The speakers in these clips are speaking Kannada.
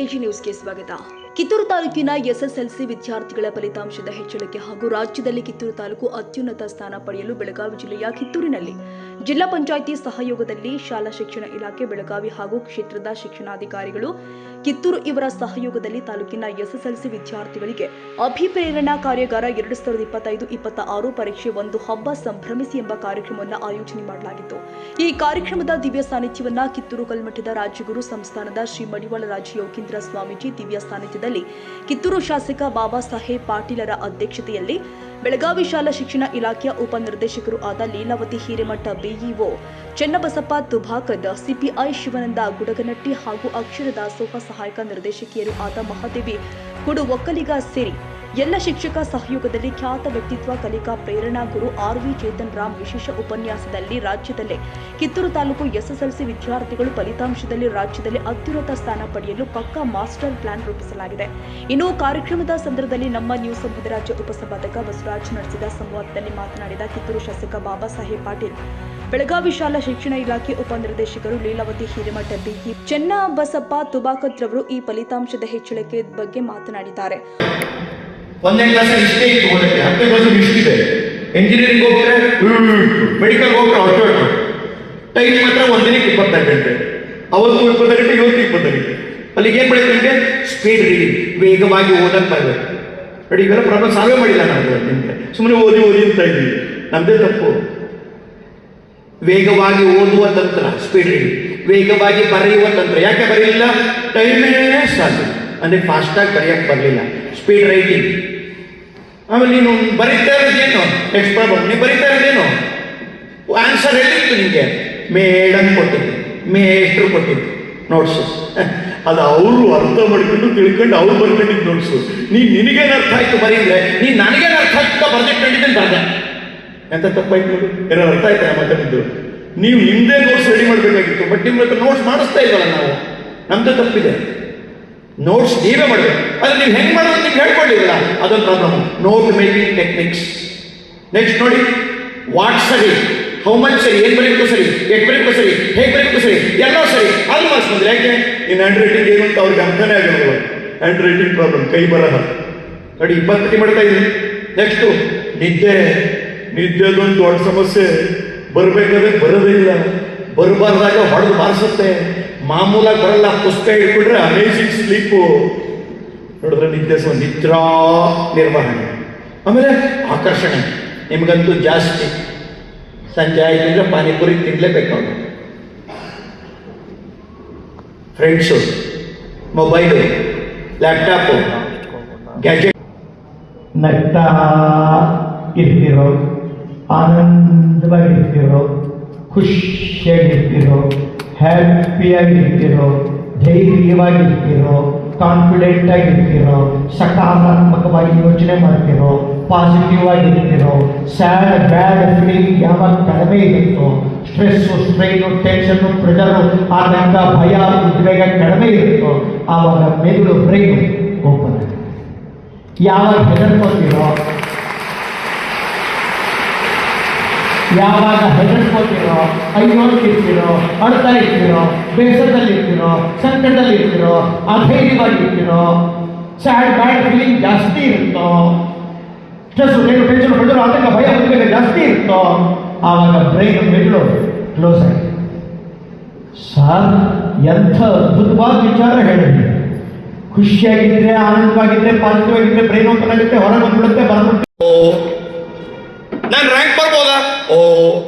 ಎಜಿ ನ್ಯೂಸ್ಗೆ ಸ್ವಾಗತ. ಕಿತ್ತೂರು ತಾಲೂಕಿನ ಎಸ್ಎಸ್ಎಲ್ಸಿ ವಿದ್ಯಾರ್ಥಿಗಳ ಫಲಿತಾಂಶದ ಹೆಚ್ಚಳಕ್ಕೆ ಹಾಗೂ ರಾಜ್ಯದಲ್ಲಿ ಕಿತ್ತೂರು ತಾಲೂಕು ಅತ್ಯುನ್ನತ ಸ್ಥಾನ ಪಡೆಯಲು ಬೆಳಗಾವಿ ಜಿಲ್ಲೆಯ ಕಿತ್ತೂರಿನಲ್ಲಿ ಜಿಲ್ಲಾ ಪಂಚಾಯಿತಿ ಸಹಯೋಗದಲ್ಲಿ ಶಾಲಾ ಶಿಕ್ಷಣ ಇಲಾಖೆ ಬೆಳಗಾವಿ ಹಾಗೂ ಕ್ಷೇತ್ರದ ಶಿಕ್ಷಣಾಧಿಕಾರಿಗಳು ಕಿತ್ತೂರು ಇವರ ಸಹಯೋಗದಲ್ಲಿ ತಾಲೂಕಿನ ಎಸ್ಎಸ್ಎಲ್ಸಿ ವಿದ್ಯಾರ್ಥಿಗಳಿಗೆ ಅಭಿಪ್ರೇರಣಾ ಕಾರ್ಯಾಗಾರ 2025-26 ಪರೀಕ್ಷೆ ಒಂದು ಹಬ್ಬ ಸಂಭ್ರಮಿಸಿ ಎಂಬ ಕಾರ್ಯಕ್ರಮವನ್ನು ಆಯೋಜನೆ ಮಾಡಲಾಗಿತ್ತು. ಈ ಕಾರ್ಯಕ್ರಮದ ದಿವ್ಯ ಸಾನ್ನಿಧ್ಯವನ್ನ ಕಿತ್ತೂರು ಕಲ್ಮಠದ ರಾಜಗುರು ಸಂಸ್ಥಾನದ ಶ್ರೀ ಮಡಿವಾಳ ರಾಜ ಯೋಗೀಂದ್ರ ಸ್ವಾಮೀಜಿ ದಿವ್ಯ ಸಾನ್ನಿಧ್ಯದಲ್ಲಿ ಕಿತ್ತೂರು ಶಾಸಕ ಬಾಬಾ ಸಾಹೇಬ್ ಪಾಟೀಲರ ಅಧ್ಯಕ್ಷತೆಯಲ್ಲಿ ಬೆಳಗಾವಿ ಶಾಲಾ ಶಿಕ್ಷಣ ಇಲಾಖೆಯ ಉಪನಿರ್ದೇಶಕರು ಆದ ಲೀಲಾವತಿ ಹಿರೇಮಠ ಬಿಇಒ ಚೆನ್ನಬಸಪ್ಪ ತುಭಾಕದ್, ಸಿಪಿಐ ಶಿವಾನಂದ ಗುಡಗನಟ್ಟಿ ಹಾಗೂ ಅಕ್ಷರ ದಾಸೋಹ ಸಹಾಯಕ ನಿರ್ದೇಶಕಿಯರು ಆದ ಮಹಾದೇವಿ ಕುಡು ಒಕ್ಕಲಿಗ ಸೇರಿ ಎಲ್ಲ ಶಿಕ್ಷಕ ಸಹಯೋಗದಲ್ಲಿ ಖ್ಯಾತ ವ್ಯಕ್ತಿತ್ವ ಕಲಿಕಾ ಪ್ರೇರಣಾ ಗುರು ಆರ್.ವಿ. ಚೇತನ್ ರಾಮ್ ವಿಶೇಷ ಉಪನ್ಯಾಸದಲ್ಲಿ ರಾಜ್ಯದಲ್ಲೇ ಕಿತ್ತೂರು ತಾಲೂಕು ಎಸ್ಎಸ್ಎಲ್ಸಿ ವಿದ್ಯಾರ್ಥಿಗಳು ಫಲಿತಾಂಶದಲ್ಲಿ ರಾಜ್ಯದಲ್ಲಿ ಅತ್ಯುನ್ನತ ಸ್ಥಾನ ಪಡೆಯಲು ಪಕ್ಕಾ ಮಾಸ್ಟರ್ ಪ್ಲಾನ್ ರೂಪಿಸಲಾಗಿದೆ. ಇನ್ನು ಕಾರ್ಯಕ್ರಮದ ಸಂದರ್ಭದಲ್ಲಿ ನಮ್ಮ ನ್ಯೂಸ್ ಸಂಘದ ರಾಜ್ಯ ಉಪಸಂಪಾದಕ ಬಸವರಾಜ್ ನಡೆಸಿದ ಸಂವಾದದಲ್ಲಿ ಮಾತನಾಡಿದ ಕಿತ್ತೂರು ಶಾಸಕ ಬಾಬಾ ಸಾಹೇಬ್ ಪಾಟೀಲ್, ಬೆಳಗಾವಿ ಶಾಲಾ ಶಿಕ್ಷಣ ಇಲಾಖೆ ಉಪನಿರ್ದೇಶಕರು ಲೀಲಾವತಿ ಹಿರೇಮಠ ಬಿಇ ಚೆನ್ನಬಸಪ್ಪ ತುಭಾಕದ್ರವರು ಈ ಫಲಿತಾಂಶದ ಹೆಚ್ಚಳಕ್ಕೆ ಬಗ್ಗೆ ಮಾತನಾಡಿದ್ದಾರೆ. 1ನೇ ಕ್ಲಾಸಲ್ಲಿ ಇಷ್ಟೇ ಇತ್ತು, 10ನೇ ಕ್ಲಾಸಲ್ಲಿ ಇಷ್ಟಿದೆ. ಎಂಜಿನಿಯರಿಂಗ್ ಹೋಗ್ತಾರೆ, ಮೆಡಿಕಲ್ ಹೋಗ್ತಾರೆ, ಅಷ್ಟು ಟೈಮ್ ಮಾತ್ರ ಒಂದಿನಕ್ಕೆ 24 ಗಂಟೆ, ಅವತ್ತು 20 ಗಂಟೆ, ಇವತ್ತು 20 ಗಂಟೆ. ಅಲ್ಲಿಗೆ ಏನು ಬೆಳಗ್ಗೆ ನಿಮಗೆ ಸ್ಪೀಡ್ ರೀಡಿಂಗ್, ವೇಗವಾಗಿ ಓದಕ್ಕೆ ಬರಬೇಕು. ನೋಡಿ, ಇವೆಲ್ಲ ಪ್ರಾಬ್ಲಮ್ ಸಾಲ್ವೇ ಮಾಡಿಲ್ಲ ನಾವು. ನಿಮಗೆ ಸುಮ್ಮನೆ ಓದಿ ಅಂತ ಇದ್ದೀವಿ, ನಮ್ಮದೇ ತಪ್ಪು. ವೇಗವಾಗಿ ಓದುವ ತಂತ್ರ ಸ್ಪೀಡ್ ರೀಡಿಂಗ್, ವೇಗವಾಗಿ ಬರೆಯುವ ತಂತ್ರ. ಯಾಕೆ ಬರೆಯಲಿಲ್ಲ? ಟೈಮೇ ಸಾಧ್ಯ ಅಂದರೆ ಫಾಸ್ಟಾಗಿ ಬರೆಯಕ್ಕೆ ಬರಲಿಲ್ಲ, ಸ್ಪೀಡ್ ರೈಟಿಂಗ್. ಆಮೇಲೆ ನೀನು ಬರೀತಾ ಇರೋದೇನು ನೆಕ್ಸ್ಟ್ ಪ್ರಾಬ್ಲಮ್, ನೀವು ಬರೀತಾ ಇರೋದೇನು ಆನ್ಸರ್ ಹೇಳಿತ್ತು ನಿಮಗೆ, ಮೇಡಮ್ ಕೊಟ್ಟಿದ್ದು, ಮೇಷ್ಟ್ರು ಕೊಟ್ಟಿದ್ದು ನೋಟ್ಸು. ಅದು ಅವರು ಅರ್ಥ ಮಾಡ್ಕೊಂಡು ತಿಳ್ಕೊಂಡು ಅವ್ರು ಬರ್ಕೊಂಡಿದ್ದು ನೋಟ್ಸು. ನಿನಗೇನು ಅರ್ಥ ಆಯ್ತು ಬರೀದ್ರೆ, ನೀನು ನನಗೇನು ಅರ್ಥ ಆಯ್ತು ಬರ್ದಿಟ್ಕೊಂಡಿದ್ದೇನೆ ಬರ್ದೆ. ಎಂತ ತಪ್ಪಾಯ್ತು ನೋಡು, ಏನಾರು ಅರ್ಥ ಆಯ್ತಾ ಮಾತಾಡಿದ್ದು? ನೀವು ನಿಮ್ಮದೇ ನೋಟ್ಸ್ ರೆಡಿ ಮಾಡಬೇಕಾಗಿತ್ತು, ಬಟ್ ನಿಮ್ಮ ಹತ್ರ ನೋಟ್ಸ್ ಮಾಡಿಸ್ತಾ ಇಲ್ವಲ್ಲ ನಾವು. ನಮ್ದು ತಪ್ಪಿದೆ. ನೋಟ್ಸ್ ನೀವೇ ಮಾಡಬೇಕು, ಆದರೆ ನೀವು ಹೆಂಗೆ ಮಾಡೋದು ನಿಮ್ಗೆ ಹೇಳ್ಕೊಂಡಿಲ್ಲ, ಅದೊಂದು problem. Note making techniques. Next ನೋಡಿ, ವಾಟ್ ಸರಿ, ಹೌ ಮಚ್ ಸರಿ, ಏನು ಬರೀಬೇಕು ಸರಿ, ಎಷ್ಟು ಬರೀಬೇಕು ಸರಿ, ಹೇಗೆ ಬರೀಬೇಕು ಸರಿ, ಎಲ್ಲ ಸರಿ, ಅದು ಮಾಡಿಸ್ಕೊಂಡ್ರೆ. ಯಾಕೆ ನೀನು ಹ್ಯಾಂಡ್ ರೈಟಿಂಗ್ ಏನು ಅಂತ ಅವ್ರಿಗೆ ಅರ್ಥನೇ ಆಗಿರೋದು. ಹ್ಯಾಂಡ್ ರೈಟಿಂಗ್ ಪ್ರಾಬ್ಲಮ್, ಕೈ ಬರಹ. ನೋಡಿ 20 ಪಟ್ಟಿ ಮಾಡ್ತಾ ಇದ್ದೀನಿ. ನೆಕ್ಸ್ಟು ನಿದ್ದೆದೊಂದು ದೊಡ್ಡ ಸಮಸ್ಯೆ. ಬರಬೇಕಾದ್ರೆ ಬರೋದೇ ಇಲ್ಲ, ಬರಬಾರ್ದಾಗ ಹೊಡೆದು ಬಾರಿಸುತ್ತೆ. ಮಾಮೂಲಾಗಿ ಬರಲ್ಲ, ಪುಸ್ತಕ ಹಿಡ್ಕೊಂಡ್ರೆ ಅಮೇಜಿಂಗ್ ಸ್ಲೀಪು. ನೋಡಿದ್ರೆ ನಿದ್ರಾ ನಿರ್ವಹಣೆ. ಆಮೇಲೆ ಆಕರ್ಷಣೆ, ನಿಮಗಂತೂ ಜಾಸ್ತಿ. ಸಂಜೆ ಆಯ್ತಂದ್ರೆ ಪಾನಿಪುರಿ ತಿನ್ಲೇಬೇಕು. Friends, mobile, laptop, gadget. ನಗ್ತಾ ಇರ್ತಿರೋ, ಆನಂದವಾಗಿರ್ತಿರೋ, ಖುಷಿಯಾಗಿರ್ತಿರೋ, ಹ್ಯಾಪಿಯಾಗಿರ್ತಿರೋ, ಧೈರ್ಯವಾಗಿರ್ತಿರೋ, ಕಾನ್ಫಿಡೆಂಟ್ ಆಗಿರ್ತಿರೋ, ಸಕಾರಾತ್ಮಕವಾಗಿ ಯೋಚನೆ ಮಾಡ್ತಿರೋ, ಪಾಸಿಟಿವ್ ಆಗಿರ್ತಿರೋ, ಸ್ಯಾಡ್ ಬ್ಯಾಡ್ ಫೀಲಿಂಗ್ ಯಾವಾಗ ಕಡಿಮೆ ಇರುತ್ತೋ, ಸ್ಟ್ರೆಸ್ಸು, ಸ್ಟ್ರೈನು, ಟೆನ್ಷನ್ನು, ಪ್ರೆಷರು, ಆತಂಕ, ಭಯ, ಉದ್ವೇಗ ಕಡಿಮೆ ಇರುತ್ತೋ, ಆವಾಗ ಮೆದುಳು ಬ್ರೈನ್ ಓಪನ್ ಆಗುತ್ತೆ. ಯಾವಾಗ ಹೆದರ್ಕೊಳ್ತಿರೋ, ಯಾವಾಗ ಹೆದರ್ಕೊಳ್ತಿರೋ, ಅಯ್ಯೋಳ್ತಿರ್ತಿರೋ, ಅಳ್ತಾ ಇರ್ತಿರೋ, ಬೇಸರದಲ್ಲಿರ್ತಿರೋ, ಸಂಕಟದಲ್ಲಿರ್ತಿರೋ, ಅಧೈರ್ಯವಾಗಿರ್ತಿರೋ, ಸ್ಯಾಡ್ ಬ್ಯಾಡ್ ಫೀಲಿಂಗ್ ಜಾಸ್ತಿ ಇರುತ್ತೋ, ಸ್ಟ್ರೆಸ್, ಟೆನ್ಷನ್, ಪ್ರೆಷರ್, ಆತಂಕ, ಭಯ, ಉದ್ವೇಗ ಜಾಸ್ತಿ ಇರುತ್ತೋ, ಆವಾಗ ಬ್ರೈನ್ ಮೆದುಳು ಕ್ಲೋಸ್ ಆಗಿದೆ. ಸರ್, ಎಂಥ ಅದ್ಭುತವಾದ ವಿಚಾರ ಹೇಳಿದ್ರಿ. ಖುಷಿಯಾಗಿದ್ರೆ, ಆನಂದವಾಗಿದ್ರೆ, ಪಾಸಿಟಿವ್ ಆಗಿದ್ರೆ ಬ್ರೈನ್ ಓಪನ್ ಆಗುತ್ತೆ, ಹೊರಗೆ ಬಂದ್ಬಿಡುತ್ತೆ, ಬರ್ಬಿಟ್ಟು ನಾನು ರ್ಯಾಂಕ್ ಬರ್ಬೋದಾ?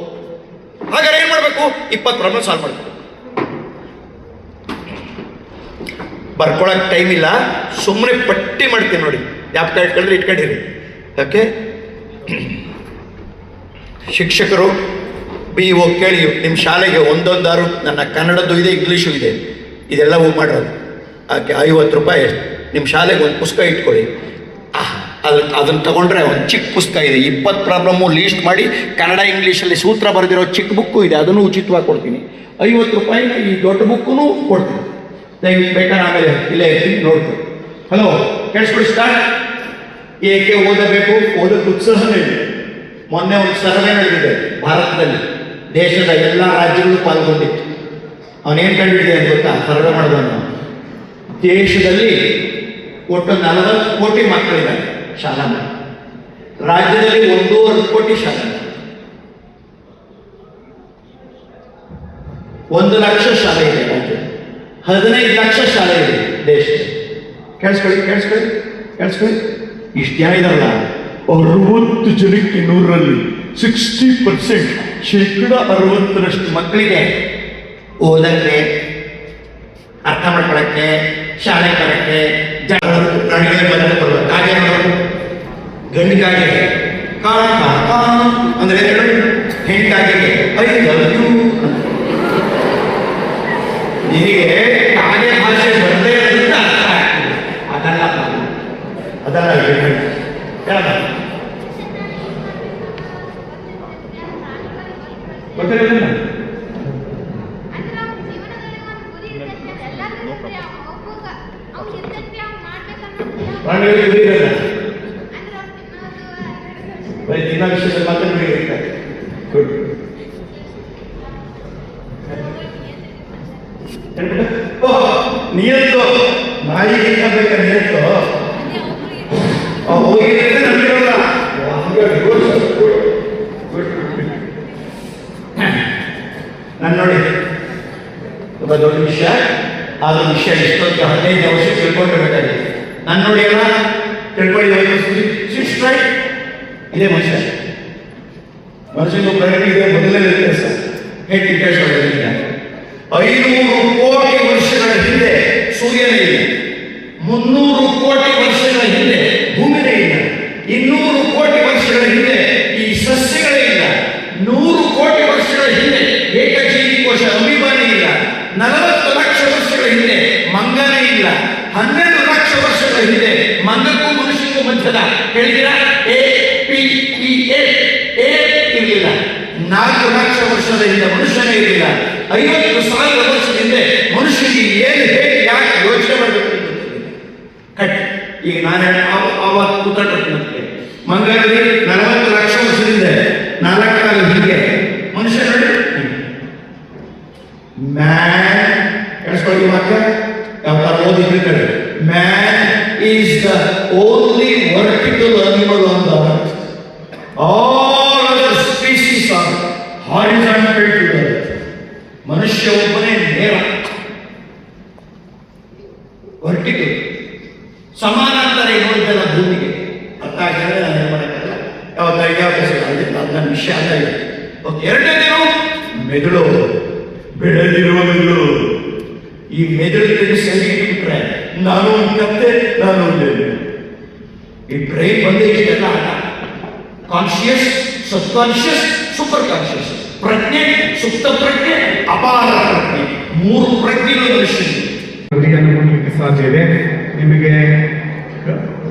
ಹಾಗಾದ್ರೆ ಏನು ಮಾಡಬೇಕು? 20 ಪ್ರಾಬ್ಲಮ್ ಸಾಲ್ವ್ ಮಾಡಬೇಕು. ಬರ್ಕೊಳಕ್ಕೆ ಟೈಮ್ ಇಲ್ಲ, ಸುಮ್ಮನೆ ಪಟ್ಟಿ ಮಾಡ್ತೀನಿ ನೋಡಿ, ಯಾಕೆ ಇಟ್ಕೊಂಡಿರಿ. ಓಕೆ, ಶಿಕ್ಷಕರು BO ಕೇಳಿ, ನಿಮ್ಮ ಶಾಲೆಗೆ ಒಂದೊಂದಾರು, ನನ್ನ ಕನ್ನಡದ್ದು ಇದೆ, ಇಂಗ್ಲೀಷು ಇದೆ, ಇದೆಲ್ಲ ಮಾಡೋದು. ಓಕೆ, 50 ರೂಪಾಯಿ ನಿಮ್ಮ ಶಾಲೆಗೆ ಒಂದು ಪುಸ್ತಕ ಇಟ್ಕೊಳ್ಳಿ. ಅದನ್ನು ತಗೊಂಡ್ರೆ ಒಂದು ಚಿಕ್ಕ ಪುಸ್ತಕ ಇದೆ, 20 ಪ್ರಾಬ್ಲಮ್ಮು ಲೀಸ್ಟ್ ಮಾಡಿ ಕನ್ನಡ ಇಂಗ್ಲೀಷಲ್ಲಿ ಸೂತ್ರ ಬರೆದಿರೋ ಚಿಕ್ಕ ಬುಕ್ಕು ಇದೆ, ಅದನ್ನು ಉಚಿತವಾಗಿ ಕೊಡ್ತೀನಿ. 50 ರೂಪಾಯಿನ ಈ ದೊಡ್ಡ ಬುಕ್ಕೂ ಕೊಡ್ತೀನಿ. ದಯವಿಟ್ಟು ಬೇಕಾದ್ರೆ ಆಮೇಲೆ ಇಲ್ಲೇ ನೋಡ್ತೀನಿ. ಹಲೋ, ಕೇಳಿಸ್ಕೊಡಿ. ಸ್ಟಾರ್ಟ್. ಏಕೆ ಓದಬೇಕು? ಓದೋಕ್ಕೆ ಉತ್ಸಾಹನೇ ಇದೆ. ಮೊನ್ನೆ ಒಂದು ಸರ್ವೆ ನಡೆದಿದೆ ಭಾರತದಲ್ಲಿ, ದೇಶದ ಎಲ್ಲ ರಾಜ್ಯಗಳು ಪಾಲ್ಗೊಂಡಿತ್ತು. ಅವನೇನು ಕಂಡಿಡಿದೆ ಅಂತ ಗೊತ್ತಾ? ಸರ್ವೆ ಮಾಡಿದವನು ದೇಶದಲ್ಲಿ ಒಟ್ಟು 40 ಕೋಟಿ ಮಕ್ಕಳಿದ್ದಾರೆ ಶಾಲಾ ಮಕ್ಕಳು. ರಾಜ್ಯದಲ್ಲಿ 1.5 ಕೋಟಿ ಶಾಲೆ, 1 ಲಕ್ಷ ಶಾಲೆ ಇದೆ ರಾಜ್ಯದಲ್ಲಿ, 15 ಲಕ್ಷ ಶಾಲೆ ಇದೆ ದೇಶದಲ್ಲಿ. ಕೇಳಿಸ್ಕೊಳ್ಳಿ. ಇಷ್ಟು ಜನ ಇದಾರಲ್ಲ, 60 ಜನಕ್ಕೆ 100ರಲ್ಲಿ 60%, ಶೇಕಡ 60ರಷ್ಟು ಮಕ್ಕಳಿಗೆ ಓದಕ್ಕೆ, ಅರ್ಥ ಮಾಡ್ಕೊಳಕ್ಕೆ, ಶಾಲೆ ಬರಕ್ಕೆ, ಕಾಗೆ ನೋಡೋದು, ಗಂಡು ಕಾಗೆ ಅಂದ್ರೆ ಹೆಣ್ಣು ಕಾಗೆಗೆ ನಿನಗೆ ಕಾಗೆ ಭಾಷೆ ಬರದೇ ಇರೋದ್ರಿಂದ ಅದಲ್ಲ ಗೊತ್ತಿರಲಿಲ್ಲ. ದಿನ ವಿಷಯದಲ್ಲಿ ಮಾತ್ರ ಇರ್ತಾರೆ. ಗುಡ್. ನಿಯತ್ತು ನಾಯಿಗೆ ಬೇಕಾ ನಿಯತ್ತು ಹೋಗಿದ್ರೆ ನಮಗಿರಲ್ಲ. ನಾನು ನೋಡಿ ತುಂಬ ದೊಡ್ಡ ವಿಷಯ, ಆದ ವಿಷಯ ಎಷ್ಟೊಂದು 15 ವರ್ಷ ತಿಳ್ಕೊಂಡಿರ್ಬೇಕಾಗಿದೆ. ನಾನು ನೋಡಿ ಅಲ್ಲ ತಿಳ್ಕೊಳ್ಳಿ. ಇದೇ ಮನುಷ್ಯನ ಪ್ರಗತಿ ಇದೆ. ಮೊದಲನೇ ವ್ಯತ್ಯಾಸ ಹೇಗೆ ವಿಕಾಸ 500 ಕೋಟಿ ವರ್ಷಗಳ ಹಿಂದೆ ಸೂರ್ಯನೇ ಇಲ್ಲ, 300 ಕೋಟಿ ವರ್ಷಗಳ ಹಿಂದೆ ಭೂಮಿನೇ ಇಲ್ಲ, 200 ಕೋಟಿ ವರ್ಷಗಳ ಹಿಂದೆ ಈ ಸಸ್ಯಗಳೇ ಇಲ್ಲ, 100 ಕೋಟಿ ವರ್ಷಗಳ ಹಿಂದೆ ಏಕಜೀವಿ ಕೋಶ ಅಭಿಮಾನಿ ಇಲ್ಲ, 40 ಲಕ್ಷ ವರ್ಷಗಳ ಹಿಂದೆ ಮಂಗನೇ ಇಲ್ಲ, 12 ಲಕ್ಷ ವರ್ಷಗಳ ಹಿಂದೆ ಮಂಗಕ್ಕೂ ಮನುಷ್ಯಕ್ಕೂ ಮಧ್ಯದ ಹೇಳಿದಿರ APEA ಇರಲಿಲ್ಲ, 4 ಲಕ್ಷ ವರ್ಷದ ಹಿಂದೆ ಮನುಷ್ಯನೇ ಇರಲಿಲ್ಲ, 50,000 ವರ್ಷದ ಹಿಂದೆ ಮನುಷ್ಯನಿಗೆ ಏನು ಹೇಗೆ ಯಾಕೆ ಯೋಚನೆ ಮಾಡಬೇಕು ಕಟ್. ಈಗ ನಾನು ಅವತ್ತು ಕೂತ್ಕೊಂಡ್ರೆ ಮಂಗನಲ್ಲಿ 40 ಲಕ್ಷ ವರ್ಷದಿಂದ 4 ಕಾಲ ಹೀಗೆ ಮನುಷ್ಯ ನೋಡಿ ಮ್ಯಾನ್ ಕೇಳಿಸ್ಕೊಳ್ಳಿ. ಮಾತ್ರ ಯಾವ ತರ ಓದಿದ್ರೆ man is the only vertical animal on the earth. All other species are horizontal to the earth. ಮನುಷ್ಯ ಒಬ್ಬನೇ ನೇರ ವರ್ಟಿಕಲ್, ಸಮಾನಾಂತರ ಇರುವಂತೆಲ್ಲ ಭೂಮಿಗೆ. ಅರ್ಥ ಆಗಿದ್ರೆ ನಾನು ಏನು ಮಾಡೋಕ್ಕಲ್ಲ. ನನ್ನ ವಿಷಯ ಅಲ್ಲ ಇದೆ. ಎರಡನೇದೇನು ಮೆದುಳು, ಬೆಳೆದಿರುವ ಮೆದುಳು. ಈ ಮೆದುಳು ಸರಿಬಿಟ್ರೆ ನಾನು ಒಂದು ಕತ್ತೆ, ನಾನು ಒಂದೇ ಈ ಬ್ರೈನ್ ಬಂದೇ ಇಷ್ಟೆಲ್ಲ ಆಟ. ಕಾನ್ಶಿಯಸ್, ಸಬ್ ಕಾನ್ಶಿಯಸ್, ಸೂಪರ್ ಕಾನ್ಶಿಯಸ್, ಪ್ರಜ್ಞೆ, ಸುಪ್ತ ಪ್ರಜ್ಞೆ, ಅಪಾರ ಪ್ರಜ್ಞೆ, 3 ಪ್ರಜ್ಞೆಗಳು ಮನುಷ್ಯನಿಗೆ ಮಾಡಲಿಕ್ಕೆ ಸಾಧ್ಯ ಇದೆ. ನಿಮಗೆ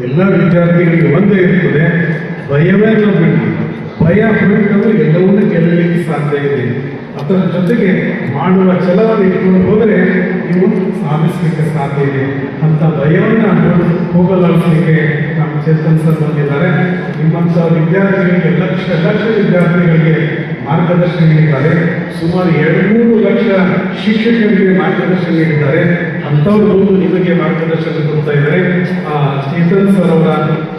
ಎಲ್ಲ ವಿದ್ಯಾರ್ಥಿಗಳಿಗೆ ಒಂದೇ ಇರ್ತದೆ, ಭಯವೇ ಬಿಡಿ. ಭಯ ಬಿಟ್ಟರೆ ಎಲ್ಲವನ್ನೂ ಗೆಲ್ಲಲಿಕ್ಕೆ ಸಾಧ್ಯ ಇದೆ. ಅದರ ಜೊತೆಗೆ ಮಾಡುವ ಛಲವನ್ನು ಇಟ್ಕೊಂಡು ಹೋದರೆ ನೀವು ಸಾಧಿಸಲಿಕ್ಕೆ ಸಾಧ್ಯ ಇದೆ. ಅಂತ ಭಯವನ್ನು ಹೋಗಲಾಡಿಸಲಿಕ್ಕೆ ನಮ್ಮ ಚೇತನ್ ಸರ್ ಬಂದಿದ್ದಾರೆ. ನಿಮ್ಮಂಥ ವಿದ್ಯಾರ್ಥಿಗಳಿಗೆ ಲಕ್ಷ ವಿದ್ಯಾರ್ಥಿಗಳಿಗೆ ಮಾರ್ಗದರ್ಶನ ನೀಡಿದ್ದಾರೆ. ಸುಮಾರು 2-3 ಲಕ್ಷ ಶಿಕ್ಷಕರಿಗೆ ಮಾರ್ಗದರ್ಶನ ನೀಡಿದ್ದಾರೆ. ಅಂಥವ್ರು ನಿಮಗೆ ಮಾರ್ಗದರ್ಶನ ಕೊಡ್ತಾ ಇದ್ದಾರೆ. ಚೇತನ್ ಸರ್ ಅವರ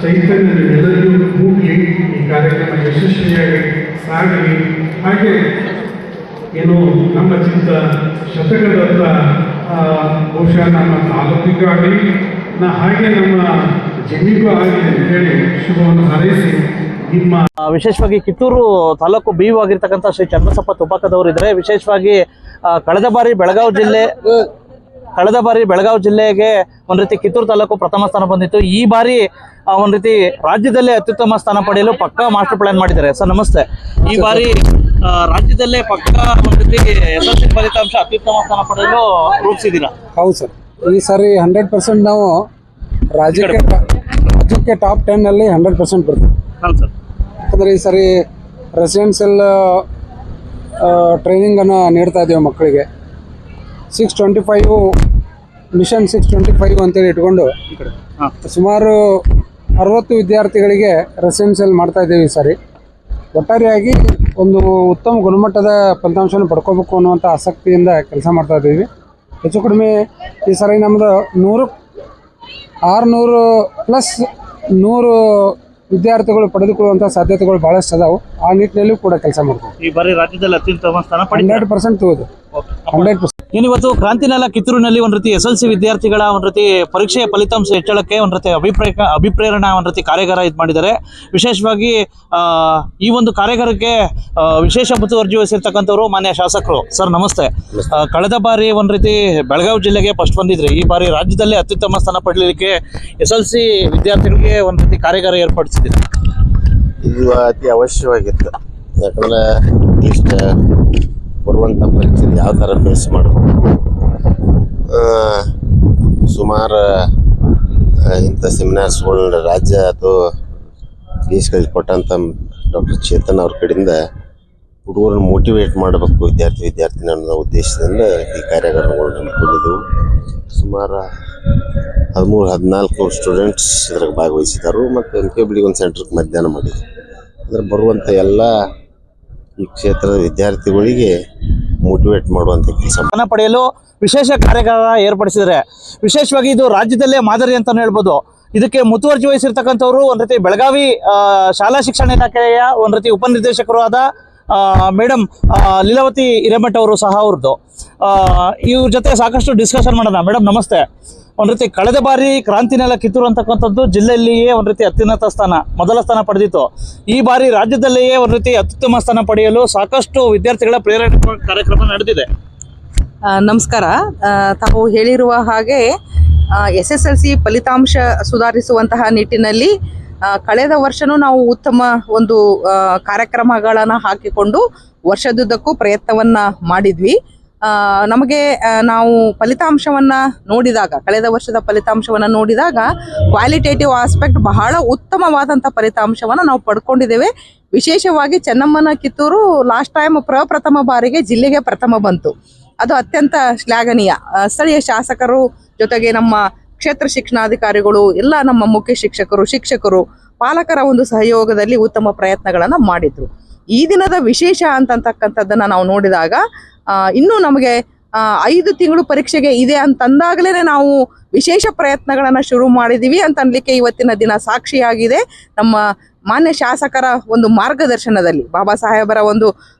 ಚೈತನ್ಯ ಎಲ್ಲರಿಗೂ ಹೋಗಲಿ, ಈ ಕಾರ್ಯಕ್ರಮ ಯಶಸ್ವಿಯಾಗಿ ಸಾಗಲಿ. ಹಾಗೆ ಏನು ನಮ್ಮ ಚಿಂತ ಶತಕದತ್ತ ಬಹುಶಃ ನಮ್ಮ ತಾಲೂಕಿಗೂ ಆಗಲಿ, ಹಾಗೆ ನಮ್ಮ ಜಿಲ್ಲೆಗೂ ಆಗಲಿ ಅಂತ ಹೇಳಿ ಶುಭವನ್ನು ಹಾರೈಸಿ ನಿಮ್ಮ ವಿಶೇಷವಾಗಿ ಕಿತ್ತೂರು ತಾಲೂಕು BO ಆಗಿರ್ತಕ್ಕಂಥ ಶ್ರೀ ಚನ್ನಬಸಪ್ಪ ತುಪಾಕದವರು ಇದ್ದಾರೆ. ವಿಶೇಷವಾಗಿ ಕಳೆದ ಬಾರಿ ಬೆಳಗಾವಿ ಜಿಲ್ಲೆಗೆ ಒಂದು ರೀತಿ ಕಿತ್ತೂರು ತಾಲೂಕು ಪ್ರಥಮ ಸ್ಥಾನ ಬಂದಿತ್ತು. ಈ ಬಾರಿ ಒಂದು ರೀತಿ ರಾಜ್ಯದಲ್ಲೇ ಅತ್ಯುತ್ತಮ ಸ್ಥಾನ ಪಡೆಯಲು ಪಕ್ಕಾ ಮಾಸ್ಟರ್ ಪ್ಲಾನ್ ಮಾಡಿದ್ದಾರೆ. ಸರ್ ನಮಸ್ತೆ. ಈ ಬಾರಿ ರಾಜ್ಯದಲ್ಲೇ ಪಕ್ಕಾ ಒಂದು ರೀತಿ SSLC ಫಲಿತಾಂಶ ಅತ್ಯುತ್ತಮ ಸ್ಥಾನ ಪಡೆಯಲು ರೂಪಿಸಿದ್ದೀರಾ? ಹೌದು ಸರ್, ಈ ಸಾರಿ 100% ನಾವು ರಾಜ್ಯಕ್ಕೆ ಟಾಪ್ 10 ಅಲ್ಲಿ 100% ಬರ್ತೀವಿ. ಹೌದು ಸರ್. ಯಾಕಂದರೆ ಈ ಸಾರಿ ರೆಸಿಡೆನ್ಷಿಯಲ್ ಟ್ರೈನಿಂಗನ್ನು ನೀಡ್ತಾ ಇದ್ದೇವೆ ಮಕ್ಕಳಿಗೆ. 625 ಮಿಷನ್ 625 ಅಂತೇಳಿ ಇಟ್ಕೊಂಡು ಸುಮಾರು 60 ವಿದ್ಯಾರ್ಥಿಗಳಿಗೆ ರೆಸಿಡೆನ್ಷಿಯಲ್ ಮಾಡ್ತಾ ಇದ್ದೇವೆ ಈ ಸಾರಿ. ಒಟ್ಟಾರೆಯಾಗಿ ಒಂದು ಉತ್ತಮ ಗುಣಮಟ್ಟದ ಫಲಿತಾಂಶವನ್ನು ಪಡ್ಕೋಬೇಕು ಅನ್ನುವಂಥ ಆಸಕ್ತಿಯಿಂದ ಕೆಲಸ ಮಾಡ್ತಾ ಇದ್ದೀವಿ. ಹೆಚ್ಚು ಕಡಿಮೆ ಈ ಸರಿ ನಮ್ಮದು 600+100 ವಿದ್ಯಾರ್ಥಿಗಳು ಪಡೆದುಕೊಳ್ಳುವಂಥ ಸಾಧ್ಯತೆಗಳು ಭಾಳಷ್ಟು ಅದಾವೆ. ಆ ನಿಟ್ಟಿನಲ್ಲಿ ಕೂಡ ಕೆಲಸ ಮಾಡ್ತೀವಿ. ಈ ಬಾರಿ ರಾಜ್ಯದಲ್ಲಿ ಅತ್ಯುತ್ತಮ ಸ್ಥಾನ ಪಡೆದಿದೆ. 100% ತಗೋದು 100%. ಏನಿವತ್ತು ಕ್ರಾಂತಿನೆಲ ಕಿತ್ತೂರಿನಲ್ಲಿ ಒಂದು ರೀತಿ SLC ವಿದ್ಯಾರ್ಥಿಗಳ ಒಂದು ರೀತಿ ಪರೀಕ್ಷೆಯ ಫಲಿತಾಂಶ ಹೆಚ್ಚಳಕ್ಕೆ ಒಂದು ರೀತಿ ಅಭಿಪ್ರೇರಣಾ ಒಂದು ರೀತಿ ಕಾರ್ಯಾಗಾರ ಇದು ಮಾಡಿದ್ದಾರೆ. ವಿಶೇಷವಾಗಿ ಈ ಒಂದು ಕಾರ್ಯಾಗಾರಕ್ಕೆ ವಿಶೇಷ ಮುತುವರ್ಜಿ ವಹಿಸಿರ್ತಕ್ಕಂಥವ್ರು ಮಾನ್ಯ ಶಾಸಕರು. ಸರ್ ನಮಸ್ತೆ. ಕಳೆದ ಬಾರಿ ಒಂದು ರೀತಿ ಬೆಳಗಾವಿ ಜಿಲ್ಲೆಗೆ ಫಸ್ಟ್ ಬಂದಿದ್ರಿ. ಈ ಬಾರಿ ರಾಜ್ಯದಲ್ಲಿ ಅತ್ಯುತ್ತಮ ಸ್ಥಾನ ಪಡೆಯಲಿಕ್ಕೆ SLC ವಿದ್ಯಾರ್ಥಿಗಳಿಗೆ ಒಂದು ರೀತಿ ಕಾರ್ಯಾಗಾರ ಏರ್ಪಡಿಸಿದ್ದೀರಿ. ಇದು ಅತಿ ಅವಶ್ಯವಾಗಿತ್ತು. ಯಾಕಂದ್ರೆ ಇಷ್ಟ ಬರುವಂಥ ಪರೀಕ್ಷೆ ಯಾವ ಥರ ಫೇಸ್ ಮಾಡಬೇಕು, ಸುಮಾರು ಇಂಥ ಸೆಮಿನಾರ್ಸ್ಗಳನ್ನ ರಾಜ್ಯ ಅಥವಾ ದೇಶಗಳಿಗೆ ಕೊಟ್ಟಂಥ ಡಾಕ್ಟರ್ ಚೇತನ್ ಅವ್ರ ಕಡೆಯಿಂದ ಹುಡುಗರನ್ನ ಮೋಟಿವೇಟ್ ಮಾಡಬೇಕು ವಿದ್ಯಾರ್ಥಿನಿ ಅನ್ನೋ ಉದ್ದೇಶದಿಂದ ಈ ಕಾರ್ಯಾಗಾರಗಳನ್ನ ಹಮ್ಮಿಕೊಂಡಿದ್ದೆವು. ಸುಮಾರು 13-14 ಸ್ಟೂಡೆಂಟ್ಸ್ ಇದ್ರಾಗ ಭಾಗವಹಿಸಿದರು ಮತ್ತು MKBD ಒಂದು ಸೆಂಟ್ರಿಗೆ ಮಧ್ಯಾಹ್ನ ಮಾಡಿದ್ರು. ಅಂದ್ರೆ ಬರುವಂಥ ಎಲ್ಲ ಈ ಕ್ಷೇತ್ರದ ವಿದ್ಯಾರ್ಥಿಗಳಿಗೆ ಮೋಟಿವೇಟ್ ಮಾಡುವಂಥ ಕೆಲಸ ಪಡೆಯಲು ವಿಶೇಷ ಕಾರ್ಯಾಗಾರ ಏರ್ಪಡಿಸಿದ್ದಾರೆ. ವಿಶೇಷವಾಗಿ ಇದು ರಾಜ್ಯದಲ್ಲೇ ಮಾದರಿ ಅಂತಾನೆ ಹೇಳ್ಬೋದು. ಇದಕ್ಕೆ ಮುತುವರ್ಜಿ ವಹಿಸಿರ್ತಕ್ಕಂಥವ್ರು ಒಂದು ರೀತಿ ಬೆಳಗಾವಿ ಶಾಲಾ ಶಿಕ್ಷಣ ಇಲಾಖೆಯ ಒಂದು ರೀತಿ ಉಪನಿರ್ದೇಶಕರು ಆದ ಮೇಡಮ್ ಲೀಲಾವತಿ ಹಿರೇಮಠ ಅವರು ಸಹ ಅವ್ರದ್ದು. ಇವ್ರ ಜೊತೆ ಸಾಕಷ್ಟು ಡಿಸ್ಕಷನ್ ಮಾಡೋಣ. ಮೇಡಮ್ ನಮಸ್ತೆ. ಒಂದು ರೀತಿ ಕಳೆದ ಬಾರಿ ಕ್ರಾಂತಿನೆಲ ಕಿತ್ತೂರು ಅಂತಕ್ಕಂಥದ್ದು ಜಿಲ್ಲೆಯಲ್ಲಿಯೇ ಒಂದು ರೀತಿ ಅತ್ಯುನ್ನತ ಸ್ಥಾನ, ಮೊದಲ ಸ್ಥಾನ ಪಡೆದಿತ್ತು. ಈ ಬಾರಿ ರಾಜ್ಯದಲ್ಲಿಯೇ ಒಂದು ರೀತಿ ಅತ್ಯುತ್ತಮ ಸ್ಥಾನ ಪಡೆಯಲು ಸಾಕಷ್ಟು ವಿದ್ಯಾರ್ಥಿಗಳ ಪ್ರೇರಣೆ ಕಾರ್ಯಕ್ರಮ ನಡೆದಿದೆ. ನಮಸ್ಕಾರ. ತಾವು ಹೇಳಿರುವ ಹಾಗೆ SSLC ಫಲಿತಾಂಶ ಸುಧಾರಿಸುವಂತಹ ನಿಟ್ಟಿನಲ್ಲಿ ಕಳೆದ ವರ್ಷನೂ ನಾವು ಉತ್ತಮ ಒಂದು ಕಾರ್ಯಕ್ರಮಗಳನ್ನು ಹಾಕಿಕೊಂಡು ವರ್ಷದುದ್ದಕ್ಕೂ ಪ್ರಯತ್ನವನ್ನ ಮಾಡಿದ್ವಿ. ನಮಗೆ ನಾವು ಫಲಿತಾಂಶವನ್ನು ನೋಡಿದಾಗ, ಕಳೆದ ವರ್ಷದ ಫಲಿತಾಂಶವನ್ನು ನೋಡಿದಾಗ ಕ್ವಾಲಿಟೇಟಿವ್ ಆಸ್ಪೆಕ್ಟ್ ಬಹಳ ಉತ್ತಮವಾದಂಥ ಫಲಿತಾಂಶವನ್ನು ನಾವು ಪಡ್ಕೊಂಡಿದ್ದೇವೆ. ವಿಶೇಷವಾಗಿ ಚೆನ್ನಮ್ಮನ ಕಿತ್ತೂರು ಲಾಸ್ಟ್ ಟೈಮ್ ಪ್ರಥಮ ಬಾರಿಗೆ ಜಿಲ್ಲೆಗೆ ಪ್ರಥಮ ಬಂತು. ಅದು ಅತ್ಯಂತ ಶ್ಲಾಘನೀಯ. ಸ್ಥಳೀಯ ಶಾಸಕರು ಜೊತೆಗೆ ನಮ್ಮ ಕ್ಷೇತ್ರ ಶಿಕ್ಷಣಾಧಿಕಾರಿಗಳು, ಎಲ್ಲ ನಮ್ಮ ಮುಖ್ಯ ಶಿಕ್ಷಕರು, ಪಾಲಕರ ಒಂದು ಸಹಯೋಗದಲ್ಲಿ ಉತ್ತಮ ಪ್ರಯತ್ನಗಳನ್ನು ಮಾಡಿದ್ರು. ಈ ದಿನದ ವಿಶೇಷ ಅಂತಕ್ಕಂಥದ್ದನ್ನು ನಾವು ನೋಡಿದಾಗ ಇನ್ನೂ ನಮಗೆ 5 ತಿಂಗಳು ಪರೀಕ್ಷೆಗೆ ಇದೆ ಅಂತಂದಾಗಲೇ ನಾವು ವಿಶೇಷ ಪ್ರಯತ್ನಗಳನ್ನು ಶುರು ಮಾಡಿದ್ದೀವಿ ಅಂತ ಅನ್ಲಿಕ್ಕೆ ಇವತ್ತಿನ ದಿನ ಸಾಕ್ಷಿಯಾಗಿದೆ. ನಮ್ಮ ಮಾನ್ಯ ಶಾಸಕರ ಒಂದು ಮಾರ್ಗದರ್ಶನದಲ್ಲಿ, ಬಾಬಾ ಸಾಹೇಬರ ಒಂದು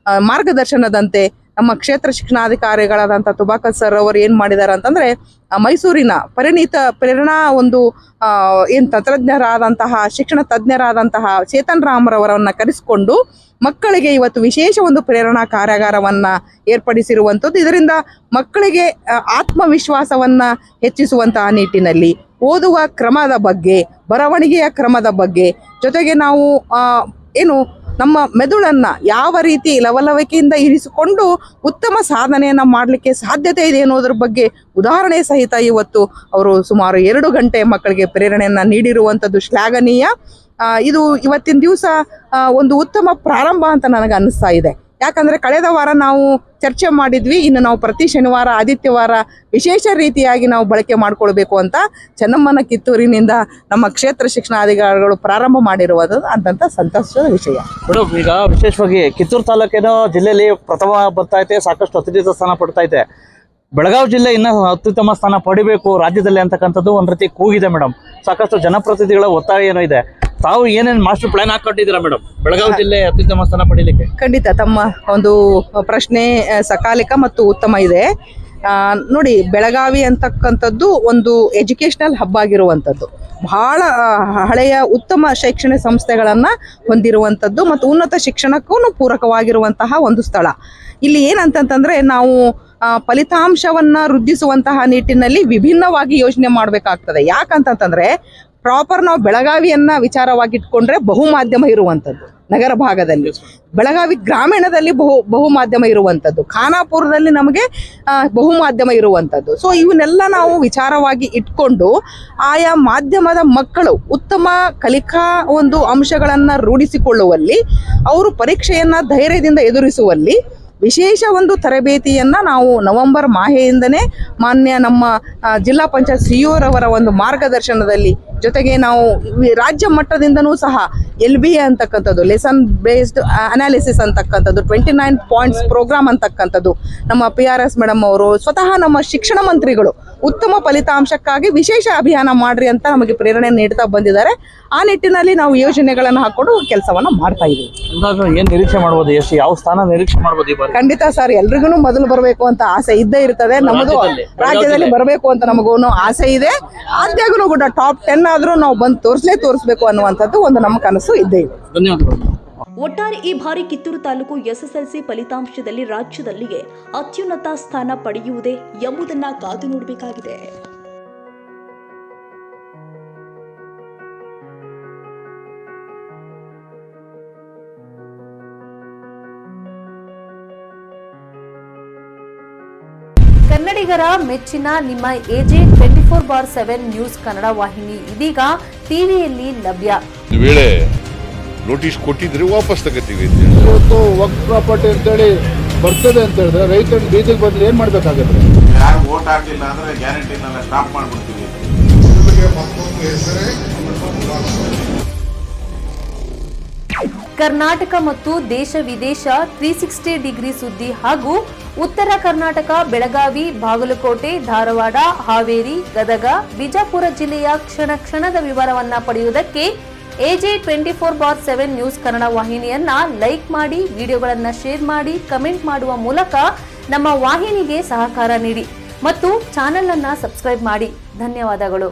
ಮಾರ್ಗದರ್ಶನದಂತೆ ನಮ್ಮ ಕ್ಷೇತ್ರ ಶಿಕ್ಷಣಾಧಿಕಾರಿಗಳಾದಂಥ ತುಬಾಕತ್ ಸರ್ ಅವರು ಏನು ಮಾಡಿದ್ದಾರೆ ಅಂತಂದರೆ, ಮೈಸೂರಿನ ಪ್ರೇರಣಾ ಒಂದು ಏನು ತಂತ್ರಜ್ಞರಾದಂತಹ ಶಿಕ್ಷಣ ತಜ್ಞರಾದಂತಹ ಚೇತನ್ ರಾಮ್ರವರನ್ನು ಕರೆಸಿಕೊಂಡು ಮಕ್ಕಳಿಗೆ ಇವತ್ತು ವಿಶೇಷ ಒಂದು ಪ್ರೇರಣಾ ಕಾರ್ಯಾಗಾರವನ್ನು ಏರ್ಪಡಿಸಿರುವಂಥದ್ದು. ಇದರಿಂದ ಮಕ್ಕಳಿಗೆ ಆತ್ಮವಿಶ್ವಾಸವನ್ನು ಹೆಚ್ಚಿಸುವಂತಹ ನಿಟ್ಟಿನಲ್ಲಿ ಓದುವ ಕ್ರಮದ ಬಗ್ಗೆ, ಬರವಣಿಗೆಯ ಕ್ರಮದ ಬಗ್ಗೆ, ಜೊತೆಗೆ ನಾವು ಏನು ನಮ್ಮ ಮೆದುಳನ್ನು ಯಾವ ರೀತಿ ಲವಲವಿಕೆಯಿಂದ ಇರಿಸಿಕೊಂಡು ಉತ್ತಮ ಸಾಧನೆಯನ್ನು ಮಾಡಲಿಕ್ಕೆ ಸಾಧ್ಯತೆ ಇದೆ ಅನ್ನೋದ್ರ ಬಗ್ಗೆ ಉದಾಹರಣೆ ಸಹಿತ ಇವತ್ತು ಅವರು ಸುಮಾರು 2 ಗಂಟೆ ಮಕ್ಕಳಿಗೆ ಪ್ರೇರಣೆಯನ್ನು ನೀಡಿರುವಂಥದ್ದು ಶ್ಲಾಘನೀಯ. ಇದು ಇವತ್ತಿನ ದಿವಸ ಒಂದು ಉತ್ತಮ ಪ್ರಾರಂಭ ಅಂತ ನನಗೆ ಅನ್ನಿಸ್ತಾ ಇದೆ. ಯಾಕಂದರೆ ಕಳೆದ ವಾರ ನಾವು ಚರ್ಚೆ ಮಾಡಿದ್ವಿ, ಇನ್ನು ನಾವು ಪ್ರತಿ ಶನಿವಾರ ಆದಿತ್ಯವಾರ ವಿಶೇಷ ರೀತಿಯಾಗಿ ನಾವು ಬಳಕೆ ಮಾಡಿಕೊಳ್ಬೇಕು ಅಂತ ಚೆನ್ನಮ್ಮನ ಕಿತ್ತೂರಿನಿಂದ ನಮ್ಮ ಕ್ಷೇತ್ರ ಶಿಕ್ಷಣಾಧಿಕಾರಿಗಳು ಪ್ರಾರಂಭ ಮಾಡಿರುವುದು ಅಂತಂತ ಸಂತೋಷದ ವಿಷಯ. ಮೇಡಮ್, ಈಗ ವಿಶೇಷವಾಗಿ ಕಿತ್ತೂರು ತಾಲೂಕಿನ ಜಿಲ್ಲೆಯಲ್ಲಿ ಪ್ರಥಮ ಬರ್ತಾ ಐತೆ, ಸಾಕಷ್ಟು ಅತ್ಯುನ್ನತ ಸ್ಥಾನ ಪಡ್ತಾ ಐತೆ. ಬೆಳಗಾವಿ ಜಿಲ್ಲೆ ಇನ್ನೂ ಅತ್ಯುತ್ತಮ ಸ್ಥಾನ ಪಡಿಬೇಕು ರಾಜ್ಯದಲ್ಲಿ ಅಂತಕ್ಕಂಥದ್ದು ಒಂದು ರೀತಿ ಕೂಗಿದೆ ಮೇಡಮ್. ಸಾಕಷ್ಟು ಜನಪ್ರತಿನಿಧಿಗಳ ಒತ್ತಾಯ ಏನೋ ಇದೆ. ತಾವು ಏನೇನು ಮಾಸ್ಟರ್ ಪ್ಲಾನ್ ಹಾಕೊಂಡಿದ್ದೀರಾ ಮೇಡಮ್ ಬೆಳಗಾವಿ ಜಿಲ್ಲೆ ಅತ್ಯುತ್ತಮ ಸ್ಥಾನ ಪಡೀಲಿಕ್ಕೆ? ಖಂಡಿತ ತಮ್ಮ ಒಂದು ಪ್ರಶ್ನೆ ಸಕಾಲಿಕ ಮತ್ತು ಉತ್ತಮ ಇದೆ. ನೋಡಿ, ಬೆಳಗಾವಿ ಅಂತಕ್ಕಂಥದ್ದು ಒಂದು ಎಜುಕೇಷನಲ್ ಹಬ್ ಆಗಿರುವಂಥದ್ದು, ಬಹಳ ಹಳೆಯ ಉತ್ತಮ ಶೈಕ್ಷಣಿಕ ಸಂಸ್ಥೆಗಳನ್ನು ಹೊಂದಿರುವಂಥದ್ದು ಮತ್ತು ಉನ್ನತ ಶಿಕ್ಷಣಕ್ಕೂ ಪೂರಕವಾಗಿರುವಂತಹ ಒಂದು ಸ್ಥಳ. ಇಲ್ಲಿ ಏನಂತಂತಂದರೆ, ನಾವು ಫಲಿತಾಂಶವನ್ನು ವೃದ್ಧಿಸುವಂತಹ ನಿಟ್ಟಿನಲ್ಲಿ ವಿಭಿನ್ನವಾಗಿ ಯೋಚನೆ ಮಾಡಬೇಕಾಗ್ತದೆ. ಯಾಕಂತಂತಂದರೆ, ಪ್ರಾಪರ್ ನಾವು ಬೆಳಗಾವಿಯನ್ನು ವಿಚಾರವಾಗಿಟ್ಕೊಂಡ್ರೆ ಬಹುಮಾಧ್ಯಮ ಇರುವಂಥದ್ದು ನಗರ ಭಾಗದಲ್ಲಿ, ಬೆಳಗಾವಿ ಗ್ರಾಮೀಣದಲ್ಲಿ ಬಹುಮಾಧ್ಯಮ ಇರುವಂಥದ್ದು, ಖಾನಾಪುರದಲ್ಲಿ ನಮಗೆ ಬಹುಮಾಧ್ಯಮ ಇರುವಂಥದ್ದು. ಸೊ ಇವನ್ನೆಲ್ಲ ನಾವು ವಿಚಾರವಾಗಿ ಇಟ್ಕೊಂಡು ಆಯಾ ಮಾಧ್ಯಮದ ಮಕ್ಕಳು ಉತ್ತಮ ಕಲಿಕಾ ಒಂದು ಅಂಶಗಳನ್ನು ರೂಢಿಸಿಕೊಳ್ಳುವಲ್ಲಿ, ಅವರು ಪರೀಕ್ಷೆಯನ್ನು ಧೈರ್ಯದಿಂದ ಎದುರಿಸುವಲ್ಲಿ ವಿಶೇಷ ಒಂದು ತರಬೇತಿಯನ್ನು ನಾವು ನವೆಂಬರ್ ಮಾಹೆಯಿಂದನೇ ಮಾನ್ಯ ನಮ್ಮ ಜಿಲ್ಲಾ ಪಂಚಾಯತ್ CO ರವರ ಒಂದು ಮಾರ್ಗದರ್ಶನದಲ್ಲಿ ಜೊತೆಗೆ ನಾವು ರಾಜ್ಯ ಮಟ್ಟದಿಂದನೂ ಸಹ LBA ಅಂತಕ್ಕಂಥದ್ದು, ಲೆಸನ್ ಬೇಸ್ಡ್ ಅನಾಲಿಸಿಸ್ ಅಂತಕ್ಕಂಥದ್ದು, 29 ಪಾಯಿಂಟ್ಸ್ ಪ್ರೋಗ್ರಾಮ್ ಅಂತಕ್ಕಂಥದ್ದು, ನಮ್ಮ PRS ಮೇಡಮ್ ಅವರು ಸ್ವತಃ ನಮ್ಮ ಶಿಕ್ಷಣ ಮಂತ್ರಿಗಳು ಉತ್ತಮ ಫಲಿತಾಂಶಕ್ಕಾಗಿ ವಿಶೇಷ ಅಭಿಯಾನ ಮಾಡ್ರಿ ಅಂತ ನಮಗೆ ಪ್ರೇರಣೆ ನೀಡ್ತಾ ಬಂದಿದ್ದಾರೆ. ಆ ನಿಟ್ಟಿನಲ್ಲಿ ನಾವು ಯೋಜನೆಗಳನ್ನು ಹಾಕೊಂಡು ಕೆಲಸವನ್ನ ಮಾಡ್ತಾ ಇದ್ದೀವಿ. ಏನ್ ನಿರೀಕ್ಷೆ ಮಾಡ್ಬೋದು? ಎಷ್ಟು ಯಾವ ಸ್ಥಾನ ನಿರೀಕ್ಷೆ ಮಾಡ್ಬೋದು ಈ ಬಾರಿ? ಖಂಡಿತ ಸರ್, ಎಲ್ರಿಗೂ ಮೊದಲು ಬರಬೇಕು ಅಂತ ಆಸೆ ಇದ್ದೇ ಇರ್ತದೆ. ನಮ್ಮದು ರಾಜ್ಯದಲ್ಲಿ ಬರಬೇಕು ಅಂತ ನಮಗೂ ಆಸೆ ಇದೆ. ಆದ್ಯಾಗೂ ಕೂಡ ಟಾಪ್ 10 ಆದ್ರೂ ನಾವು ಬಂದು ತೋರಿಸ್ಬೇಕು ಅನ್ನುವಂಥದ್ದು ಒಂದು ನಮ್ಮ ಕನಸು ಇದ್ದೇ ಇದೆ. ಧನ್ಯವಾದಗಳು. ಒಟ್ಟಾರೆ ಈ ಬಾರಿ ಕಿತ್ತೂರು ತಾಲೂಕು SSLC ಫಲಿತಾಂಶದಲ್ಲಿ ರಾಜ್ಯದಲ್ಲಿಯೇ ಅತ್ಯುನ್ನತ ಸ್ಥಾನ ಪಡೆಯುವುದೇ ಎಂಬುದನ್ನು ಕಾದು ನೋಡಬೇಕಾಗಿದೆ. ಕನ್ನಡಿಗರ ಮೆಚ್ಚಿನ ನಿಮ್ಮ AJ 24/7 ನ್ಯೂಸ್ ಕನ್ನಡ ವಾಹಿನಿ ಇದೀಗ ಟಿವಿಯಲ್ಲಿ ಲಭ್ಯ. ವೇಳೆ ನೋಟಿಸ್ ಕೊಟ್ಟಿದ್ರೆ ವಾಪಸ್ ತಗೋತೀವಿ. ಇವತ್ತು ವಕ್ಫ್ ಪ್ರಾಪರ್ಟಿ ಅಂತೇಳಿ ಬರ್ತದೆ ಅಂತ ಹೇಳಿದ್ರೆ ರೈತರ ಬೀದಿಗೆ ಬದಲು ಏನ್ ಮಾಡ್ಬೇಕಾಗತ್ತೆ? ಯಾರು ವೋಟ್ ಹಾಕಿಲ್ಲ ಅಂದ್ರೆ ಗ್ಯಾರಂಟಿನೆಲ್ಲ ಸ್ಟಾಪ್ ಮಾಡ್ಬಿಡ್ತೀವಿ. ಕರ್ನಾಟಕ ಮತ್ತು ದೇಶ ವಿದೇಶ 360 ಡಿಗ್ರಿ ಸುದ್ದಿ ಹಾಗೂ ಉತ್ತರ ಕರ್ನಾಟಕ, ಬೆಳಗಾವಿ, ಬಾಗಲಕೋಟೆ, ಧಾರವಾಡ, ಹಾವೇರಿ, ಗದಗ, ಬಿಜಾಪುರ ಜಿಲ್ಲೆಯ ಕ್ಷಣದ ವಿವರವನ್ನ ಪಡೆಯುವುದಕ್ಕೆ AJ 24/7 ನ್ಯೂಸ್ ಕನ್ನಡ ವಾಹಿನಿಯನ್ನ ಲೈಕ್ ಮಾಡಿ, ವಿಡಿಯೋಗಳನ್ನ ಶೇರ್ ಮಾಡಿ, ಕಮೆಂಟ್ ಮಾಡುವ ಮೂಲಕ ನಮ್ಮ ವಾಹಿನಿಗೆ ಸಹಕಾರ ನೀಡಿ ಮತ್ತು ಚಾನೆಲ್ ಅನ್ನ ಸಬ್ಸ್ಕ್ರೈಬ್ ಮಾಡಿ. ಧನ್ಯವಾದಗಳು.